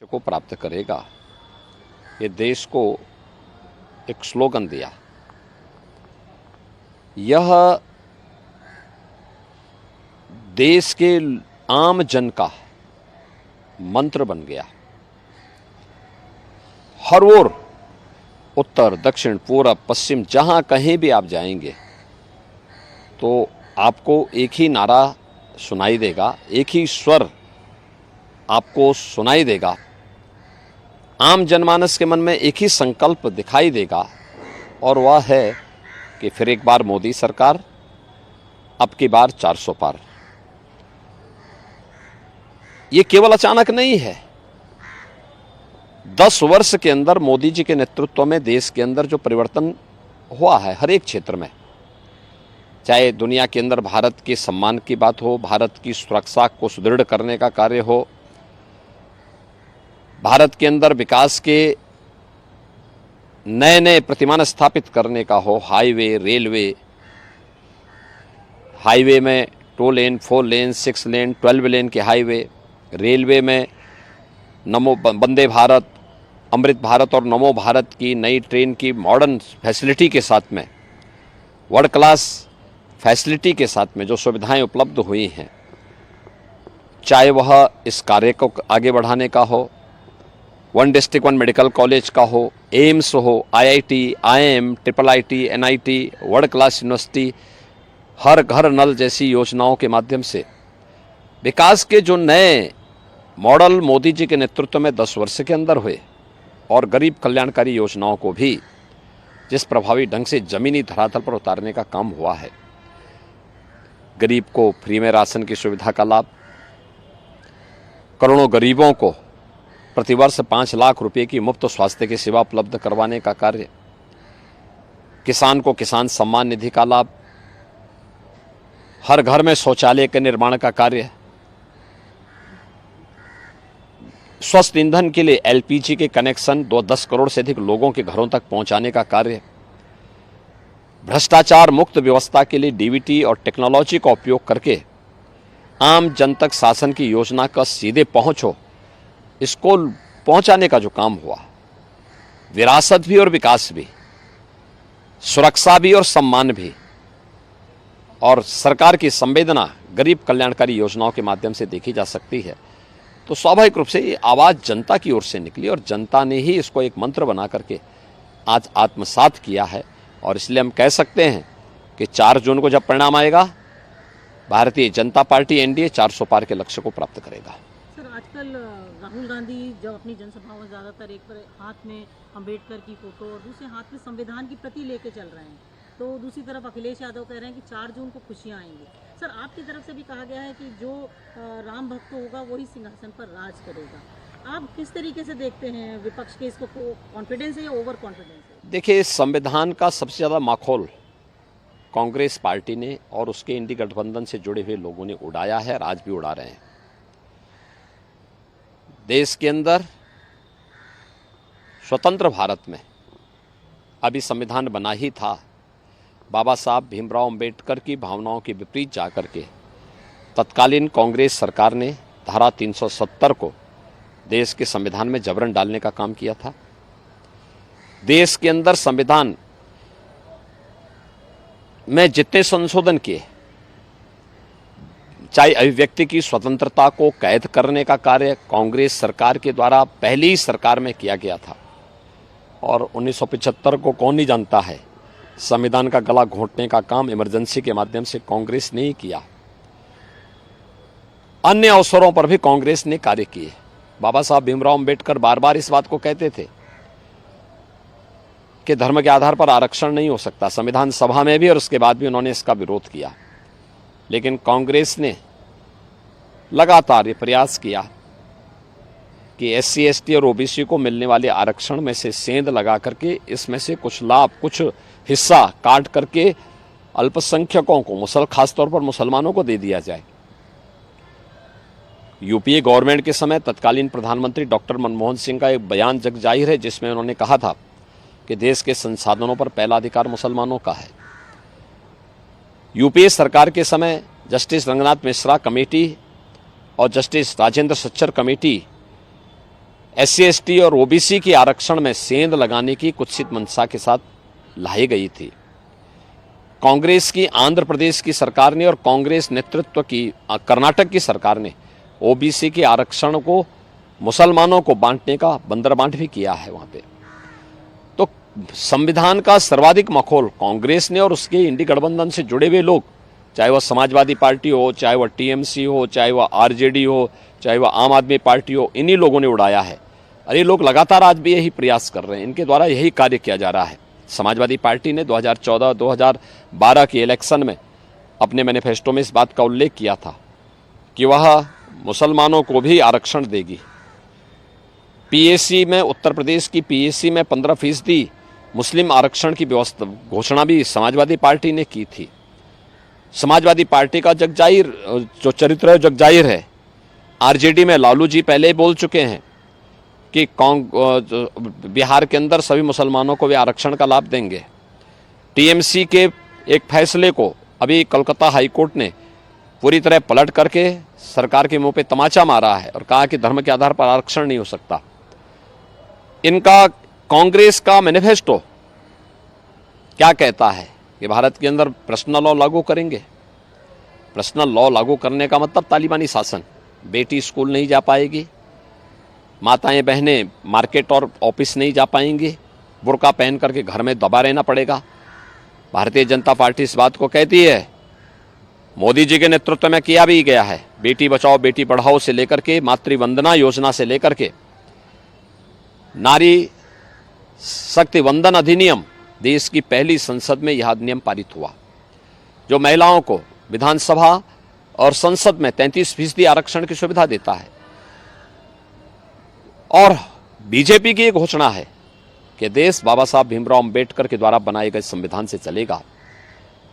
को प्राप्त करेगा। ये देश को एक स्लोगन दिया। यह देश के आम जन का मंत्र बन गया। हर ओर, उत्तर, दक्षिण, पूरब, पश्चिम, जहां कहीं भी आप जाएंगे तो आपको एक ही नारा सुनाई देगा, एक ही स्वर आपको सुनाई देगा। आम जनमानस के मन में एक ही संकल्प दिखाई देगा और वह है कि फिर एक बार मोदी सरकार, अब की बार 400 पार। ये केवल अचानक नहीं है। 10 वर्ष के अंदर मोदी जी के नेतृत्व में देश के अंदर जो परिवर्तन हुआ है हर एक क्षेत्र में, चाहे दुनिया के अंदर भारत के सम्मान की बात हो, भारत की सुरक्षा को सुदृढ़ करने का कार्य हो, भारत के अंदर विकास के नए नए प्रतिमान स्थापित करने का हो, हाईवे, रेलवे, हाईवे में 2 लेन, 4 लेन, 6 लेन, 12 लेन के हाईवे, रेलवे में नमो वंदे भारत, अमृत भारत और नमो भारत की नई ट्रेन की मॉडर्न फैसिलिटी के साथ में, वर्ल्ड क्लास फैसिलिटी के साथ में जो सुविधाएं उपलब्ध हुई हैं, चाहे वह इस कार्य को आगे बढ़ाने का हो, 1 डिस्ट्रिक्ट 1 मेडिकल कॉलेज का हो, एम्स हो, IIT, IIM, IIIT, NIT, world class university, हर घर नल जैसी योजनाओं के माध्यम से विकास के जो नए मॉडल मोदी जी के नेतृत्व में 10 वर्ष के अंदर हुए और गरीब कल्याणकारी योजनाओं को भी जिस प्रभावी ढंग से जमीनी धरातल पर उतारने का काम हुआ है, गरीब को फ्री में राशन की सुविधा का लाभ, करोड़ों गरीबों को प्रतिवर्ष 5 लाख रुपए की मुफ्त स्वास्थ्य की सेवा उपलब्ध करवाने का कार्य, किसान को किसान सम्मान निधि का लाभ, हर घर में शौचालय के निर्माण का कार्य, स्वस्थ ईंधन के लिए LPG के कनेक्शन 10 करोड़ से अधिक लोगों के घरों तक पहुंचाने का कार्य, भ्रष्टाचार मुक्त व्यवस्था के लिए DBT और टेक्नोलॉजी का उपयोग करके आम जन तक शासन की योजना का सीधे पहुंचो, इसको पहुंचाने का जो काम हुआ, विरासत भी और विकास भी, सुरक्षा भी और सम्मान भी, और सरकार की संवेदना गरीब कल्याणकारी योजनाओं के माध्यम से देखी जा सकती है, तो स्वाभाविक रूप से ये आवाज़ जनता की ओर से निकली और जनता ने ही इसको एक मंत्र बना करके आज आत्मसात किया है। और इसलिए हम कह सकते हैं कि 4 जून को जब परिणाम आएगा, भारतीय जनता पार्टी NDA 400 पार के लक्ष्य को प्राप्त करेगा। सर, आजकल राहुल गांधी जब अपनी जनसभाओं में ज़्यादातर एक हाथ में अंबेडकर की फोटो और दूसरे हाथ में संविधान की प्रति लेके चल रहे हैं, तो दूसरी तरफ अखिलेश यादव कह रहे हैं कि 4 जून को खुशियां आएंगी। सर, आपकी तरफ से भी कहा गया है कि जो राम भक्त होगा वही सिंहासन पर राज करेगा। आप किस तरीके से देखते हैं विपक्ष के इसको, कॉन्फिडेंस है या ओवर कॉन्फिडेंस है? देखिए, संविधान का सबसे ज़्यादा माखौल कांग्रेस पार्टी ने और उसके इंडी गठबंधन से जुड़े हुए लोगों ने उड़ाया है और आज भी उड़ा रहे हैं। देश के अंदर स्वतंत्र भारत में अभी संविधान बना ही था, बाबा साहब भीमराव अंबेडकर की भावनाओं के विपरीत जाकर के तत्कालीन कांग्रेस सरकार ने धारा 370 को देश के संविधान में जबरन डालने का काम किया था। देश के अंदर संविधान में जितने संशोधन किए, चाहे अभिव्यक्ति की स्वतंत्रता को कैद करने का कार्य कांग्रेस सरकार के द्वारा पहली सरकार में किया गया था, और 1975 को कौन नहीं जानता है, संविधान का गला घोंटने का काम इमरजेंसी के माध्यम से कांग्रेस ने ही किया। अन्य अवसरों पर भी कांग्रेस ने कार्य किए। बाबा साहब भीमराव अंबेडकर बार बार इस बात को कहते थे कि धर्म के आधार पर आरक्षण नहीं हो सकता, संविधान सभा में भी और उसके बाद भी उन्होंने इसका विरोध किया। लेकिन कांग्रेस ने लगातार ये प्रयास किया कि SC ST और OBC को मिलने वाले आरक्षण में से सेंध लगा करके इसमें से कुछ लाभ, कुछ हिस्सा काट करके अल्पसंख्यकों को, खासतौर पर मुसलमानों को दे दिया जाए। UPA गवर्नमेंट के समय तत्कालीन प्रधानमंत्री डॉक्टर मनमोहन सिंह का एक बयान जग जाहिर है, जिसमें उन्होंने कहा था कि देश के संसाधनों पर पहला अधिकार मुसलमानों का है। UPA सरकार के समय जस्टिस रंगनाथ मिश्रा कमेटी और justice Rajendra Sachar committee SC/ST और OBC के आरक्षण में सेंध लगाने की कुत्सित मंशा के साथ लाई गई थी। कांग्रेस की आंध्र प्रदेश की सरकार ने और कांग्रेस नेतृत्व की कर्नाटक की सरकार ने OBC के आरक्षण को मुसलमानों को बांटने का बंदरबांट भी किया है वहां पे। तो संविधान का सर्वाधिक मखौल कांग्रेस ने और उसके इंडी गठबंधन से जुड़े हुए लोग, चाहे वह समाजवादी पार्टी हो, चाहे वह TMC हो, चाहे वह RJD हो, चाहे वह आम आदमी पार्टी हो, इन्हीं लोगों ने उड़ाया है। और ये लोग लगातार आज भी यही प्रयास कर रहे हैं, इनके द्वारा यही कार्य किया जा रहा है। समाजवादी पार्टी ने 2014-2012 के इलेक्शन में अपने मैनिफेस्टो में इस बात का उल्लेख किया था कि वह मुसलमानों को भी आरक्षण देगी। PAC में, उत्तर प्रदेश की PAC में 15% मुस्लिम आरक्षण की व्यवस्था घोषणा भी समाजवादी पार्टी ने की थी। समाजवादी पार्टी का जगजाहिर जो चरित्र है, जगजाहिर है। RJD में लालू जी पहले ही बोल चुके हैं कि बिहार के अंदर सभी मुसलमानों को वे आरक्षण का लाभ देंगे। TMC के एक फैसले को अभी कोलकाता हाईकोर्ट ने पूरी तरह पलट करके सरकार के मुंह पे तमाचा मारा है और कहा कि धर्म के आधार पर आरक्षण नहीं हो सकता। इनका कांग्रेस का मैनिफेस्टो क्या कहता है कि भारत के अंदर पर्सनल लॉ लागू करेंगे। पर्सनल लॉ लागू करने का मतलब तालिबानी शासन। बेटी स्कूल नहीं जा पाएगी, माताएं बहनें मार्केट और ऑफिस नहीं जा पाएंगी, बुर्का पहन करके घर में दबा रहना पड़ेगा। भारतीय जनता पार्टी इस बात को कहती है, मोदी जी के नेतृत्व में किया भी गया है। बेटी बचाओ बेटी पढ़ाओ से लेकर के मातृवंदना योजना से लेकर के नारी शक्ति वंदन अधिनियम, देश की पहली संसद में यह अधिनियम पारित हुआ जो महिलाओं को विधानसभा और संसद में 33% आरक्षण की सुविधा देता है। और बीजेपी की एक घोषणा है कि देश बाबा साहब भीमराव अंबेडकर के द्वारा बनाए गए संविधान से चलेगा।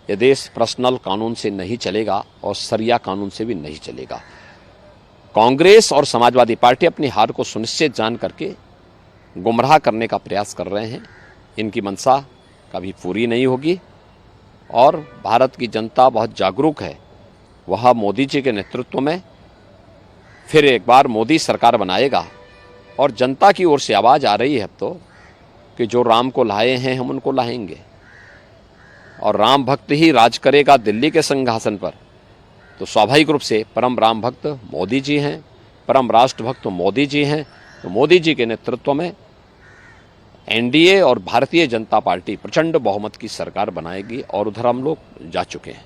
यह देश पर्सनल कानून से नहीं चलेगा और सरिया कानून से भी नहीं चलेगा। कांग्रेस और समाजवादी पार्टी अपनी हार को सुनिश्चित जान करके गुमराह करने का प्रयास कर रहे हैं। इनकी मंशा कभी पूरी नहीं होगी और भारत की जनता बहुत जागरूक है। वह मोदी जी के नेतृत्व में फिर एक बार मोदी सरकार बनाएगा और जनता की ओर से आवाज़ आ रही है अब तो कि जो राम को लाए हैं हम उनको लाएंगे और राम भक्त ही राज करेगा दिल्ली के सिंहासन पर। तो स्वाभाविक रूप से परम राम भक्त मोदी जी हैं, परम राष्ट्र भक्त मोदी जी हैं। तो मोदी जी के नेतृत्व में NDA और भारतीय जनता पार्टी प्रचंड बहुमत की सरकार बनाएगी और उधर हम लोग जा चुके हैं।